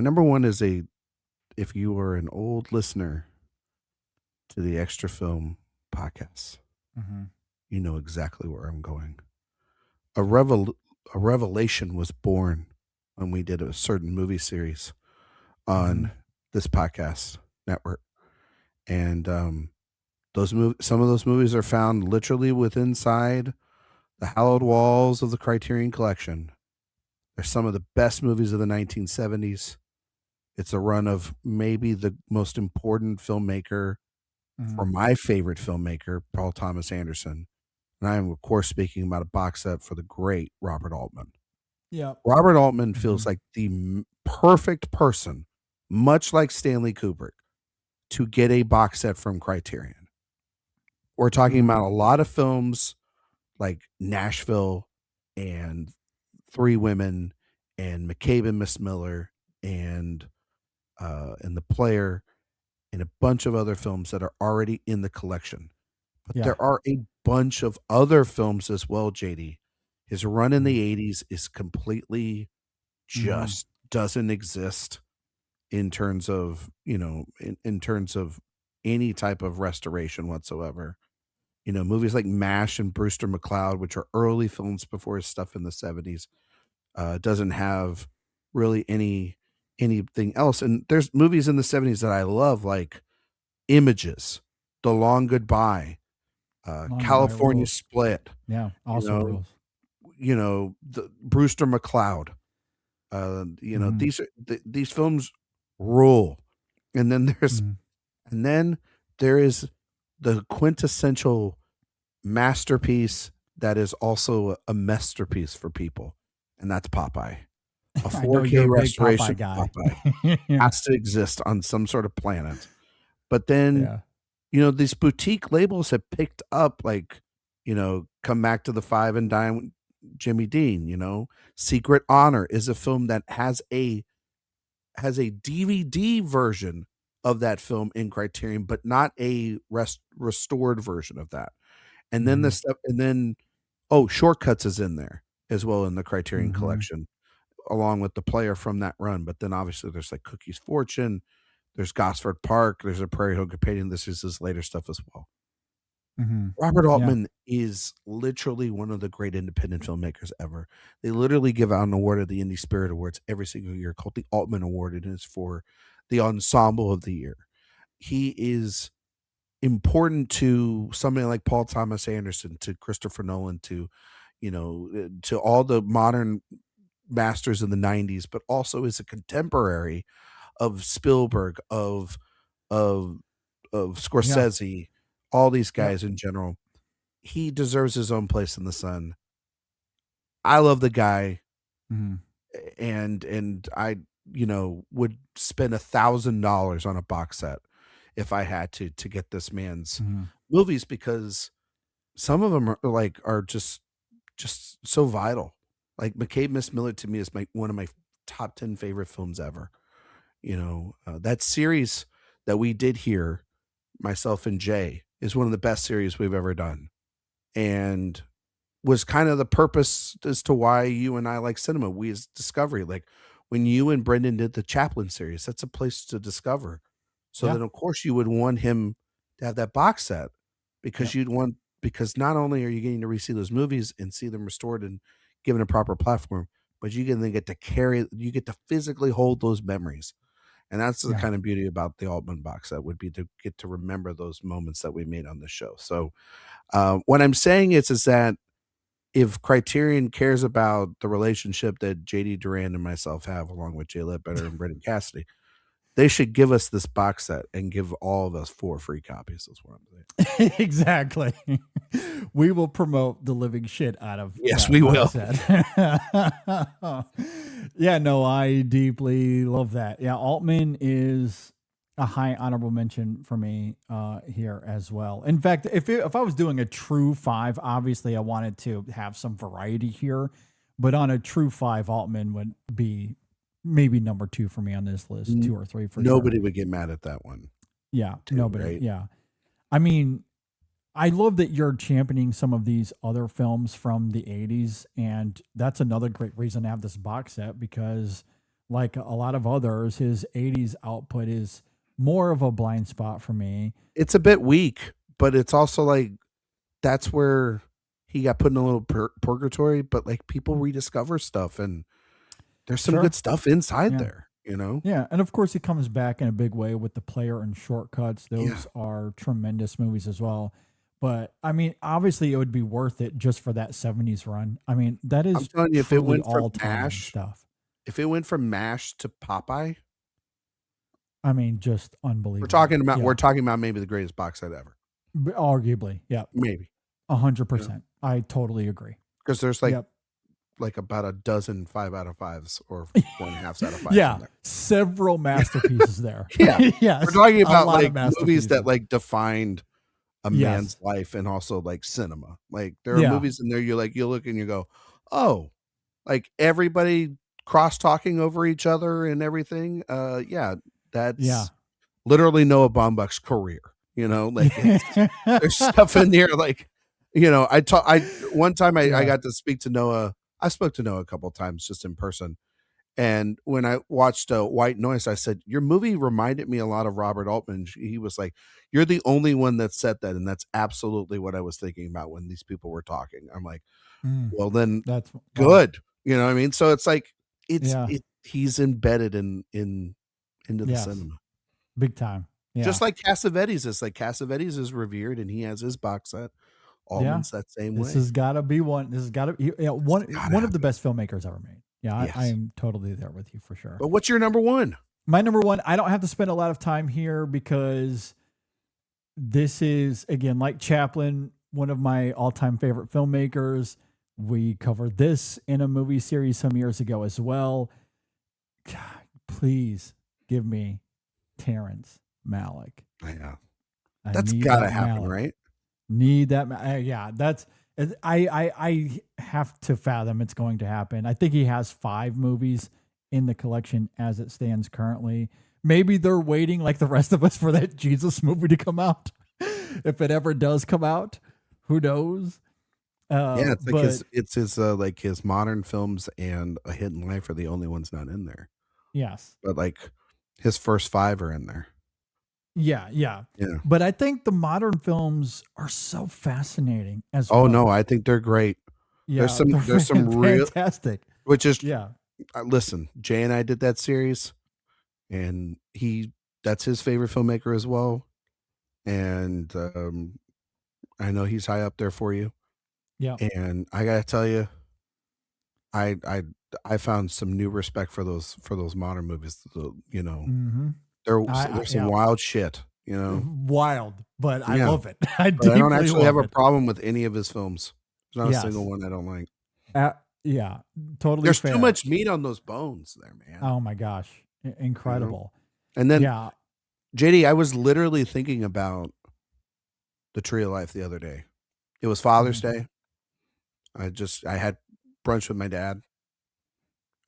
My number one is if you are an old listener to the Extra Film podcast, Mm-hmm. you know exactly where I'm going. A revel a revelation was born when we did a certain movie series Mm-hmm. on this podcast network, and some of those movies are found literally within inside the hallowed walls of the Criterion Collection. They're some of the best movies of the 1970s. It's a run of maybe the most important filmmaker Mm-hmm. for my favorite filmmaker, Paul Thomas Anderson. And I am, of course, speaking about a box set for the great Robert Altman. Yeah. Robert Altman Mm-hmm. feels like the perfect person, much like Stanley Kubrick, to get a box set from Criterion. We're talking Mm-hmm. about a lot of films like Nashville and Three Women and McCabe and Miss Miller and The Player and a bunch of other films that are already in the collection. But Yeah. there are a bunch of other films as well, JD. His run in Mm-hmm. the 80s is completely Mm-hmm. just doesn't exist in terms of, in terms of any type of restoration whatsoever. Movies like MASH and Brewster McCloud, which are early films before his stuff in the 70s, doesn't have really anything else. And there's movies in the 70s that I love, like Images, The Long Goodbye, Long Goodbye California rules. Split, Yeah. you Also know, rules. the Brewster McCloud. Mm-hmm. These films rule. And then there's Mm-hmm. and then there is the quintessential masterpiece that is also a masterpiece for people, and that's Popeye. A I know you're 4K a big restoration Popeye of guy. Popeye Yeah. has to exist on some sort of planet. But then, Yeah. these boutique labels have picked up, like, Come Back to the Five and Dine with Jimmy Dean. Secret Honor is a film that has a DVD version of that film in Criterion, but not a restored version of that. And then Mm-hmm. the stuff, and then Shortcuts is in there as well in the Criterion Mm-hmm. Collection, along with The Player from that run. But then obviously there's like Cookie's Fortune, there's Gosford Park, there's a Prairie Hill Companion. This is his later stuff as well. Mm-hmm. Robert Yeah. Altman is literally one of the great independent filmmakers ever. They literally give out an award at the Indie Spirit Awards every single year called the Altman Award, and it's for the ensemble of the year. He is important to somebody like Paul Thomas Anderson, to Christopher Nolan, to all the modern masters in the 90s, but also is a contemporary of Spielberg, of of Yeah. Scorsese, all these Yep. guys in general. He deserves his own place in the sun. I love the guy, Mm-hmm. and I would spend $1,000 on a box set if I had to get this man's Mm-hmm. movies, because some of them are just so vital. Like McCabe Miss Miller to me is one of my top 10 favorite films ever. That series that we did here, myself and Jay, is one of the best series we've ever done, and was kind of the purpose as to why you and I like cinema. We as Discovery, like when you and Brendan did the Chaplin series, that's a place to discover. So Yeah. then, of course, you would want him to have that box set, Yep. because not only are you getting to re-see those movies and see them restored and given a proper platform, but you can then you get to physically hold those memories. And that's the Yeah. kind of beauty about the Altman box set, would be to get to remember those moments that we made on the show. So what I'm saying is that if Criterion cares about the relationship that JD Durand and myself have, along with Jay Ledbetter and Brendan Cassidy, they should give us this box set and give all of us 4 free copies. Is what I'm saying. Exactly. We will promote the living shit out of Yes, that we box will. set. Yeah, no, I deeply love that. Yeah, Altman is a high honorable mention for me here as well. In fact, if I was doing a true 5, obviously I wanted to have some variety here, but on a true 5, Altman would be maybe number 2 for me on this list, 2 or 3 for sure. Nobody would get mad at that one, Yeah, too, nobody. right? Yeah. I mean, I love that you're championing some of these other films from the 80s. And that's another great reason to have this box set, because like a lot of others, his 80s output is more of a blind spot for me. It's a bit weak, but it's also like that's where he got put in a little purgatory. But like people rediscover stuff, and there's some good Sure. stuff inside Yeah. there. You know? Yeah. And of course, he comes back in a big way with The Player and Shortcuts. Yeah. Those are tremendous movies as well. But I mean, obviously, it would be worth it just for that 70s run. I mean, that I'm is telling you, if it truly went from all time Mash, stuff. if it went from Mash to Popeye, I mean, just unbelievable. we're talking about maybe the greatest box set ever. Arguably. Yeah. Maybe 100%. I totally agree. because there's Yep. like about a dozen 5 out of 5s or 4.5 out of 5s. Yeah. In there. Several masterpieces there. Yeah. Yes. We're talking A about lot of like movies that masterpieces. like defined a Yes. man's life and also like cinema. Like there are Yeah. movies in there you look and you go, oh, like everybody cross talking over each other and everything. Yeah, that's Yeah. literally Noah Baumbach's career. You know, like there's stuff in here like, you know, one time I Yeah. got to speak to Noah. I spoke to Noah a couple of times just in person. And when I watched White Noise, I said, your movie reminded me a lot of Robert Altman. He was like, you're the only one that said that. And that's absolutely what I was thinking about when these people were talking. I'm like, well, then That's wow. good. You know what I mean? So it's like, Yeah. he's embedded into the Yes. cinema. Big time. Yeah. Just like Cassavetes is. Like Cassavetes is revered and he has his box set. Altman's that same way. This has got to be one. This has got to be one of the best filmmakers ever made. Yeah, Yes. I am totally there with you for sure. But what's your number one? My number one, I don't have to spend a lot of time here because this is, again, like Chaplin, one of my all-time favorite filmmakers. We covered this in a movie series some years ago as well. God, please give me Terrence Malick. Yeah. That's got to happen, right? Need that. Yeah, that's. I have to fathom it's going to happen. I think he has 5 movies in the collection as it stands currently. Maybe they're waiting like the rest of us for that Jesus movie to come out. If it ever does come out, who knows? Yeah, it's like his modern films and A Hidden Life are the only ones not in there. Yes. But like his first 5 are in there. Yeah. But I think the modern films are so fascinating as well. Oh no, I think they're great. Yeah, there's some real fantastic. Which is Yeah. Listen, Jay and I did that series, and that's his favorite filmmaker as well. And I know he's high up there for you. Yeah. And I gotta tell you, I found some new respect for those modern movies. You know, there's some wild shit. You know, wild, but I love it. I don't actually have a problem with any of his films. There's not a single one I don't like. Yeah, totally. There's too much meat on those bones there, man. Oh my gosh, incredible. You know? And then, JD, I was literally thinking about The Tree of Life the other day. It was Father's Day. I had brunch with my dad.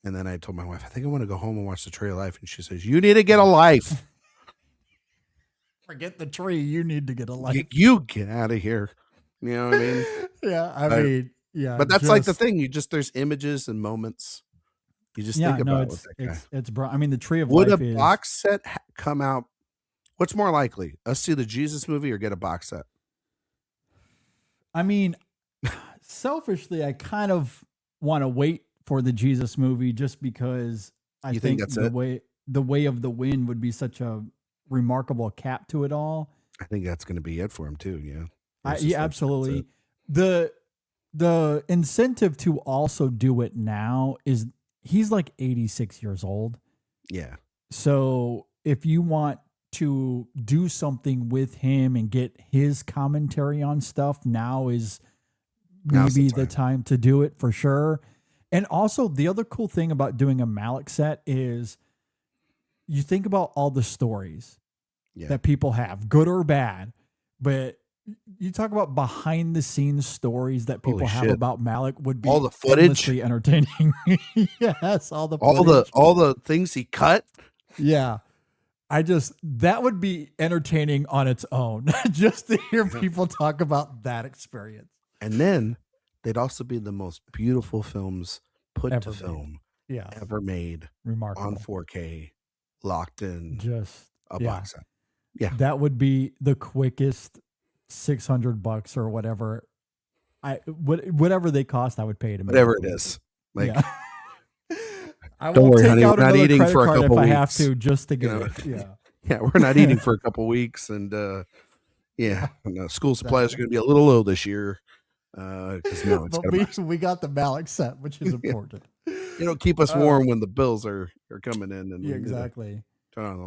And then I told my wife, I think I want to go home and watch The Tree of Life. And she says, you need to get a life. Forget the tree. You need to get a life. You get out of here. You know what I mean? Yeah. I mean, yeah. But that's like the thing. There's images and moments. You just think about it's I mean, The Tree of Life. Would a box set come out? What's more likely? Us see the Jesus movie or get a box set? I mean, selfishly, I kind of want to wait for the Jesus movie just because I think that's the way of the wind would be such a remarkable cap to it all. I think that's going to be it for him too. Yeah. Yeah, absolutely. The incentive to also do it now is he's like 86 years old. Yeah. So if you want to do something with him and get his commentary on stuff, now is maybe the time to do it for sure. And also the other cool thing about doing a Malick set is you think about all the stories that people have, good or bad, but you talk about behind the scenes stories that people have about Malick would be all the footage, entertaining. Yes, all the things he cut. Yeah. That would be entertaining on its own, just to hear people talk about that experience. And then they'd also be the most beautiful films put to film. Yeah. ever made on Remarkable. 4K, locked in Just a yeah. box set. Yeah. That would be the quickest $600 or whatever. Whatever they cost, I would pay to Whatever it immediately. is. Like, Yeah. I don't will worry, take honey, out we're not another eating credit for a card if couple I have weeks. to just to You get know? it. Yeah. Yeah, we're not eating for a couple weeks, and yeah, no, school supplies are going to be a little low this year. Because no, it's But got a box. we got the Malik set, which is Yeah. important. Keep us warm when the bills are coming in, and Yeah, we need to exactly. turn on the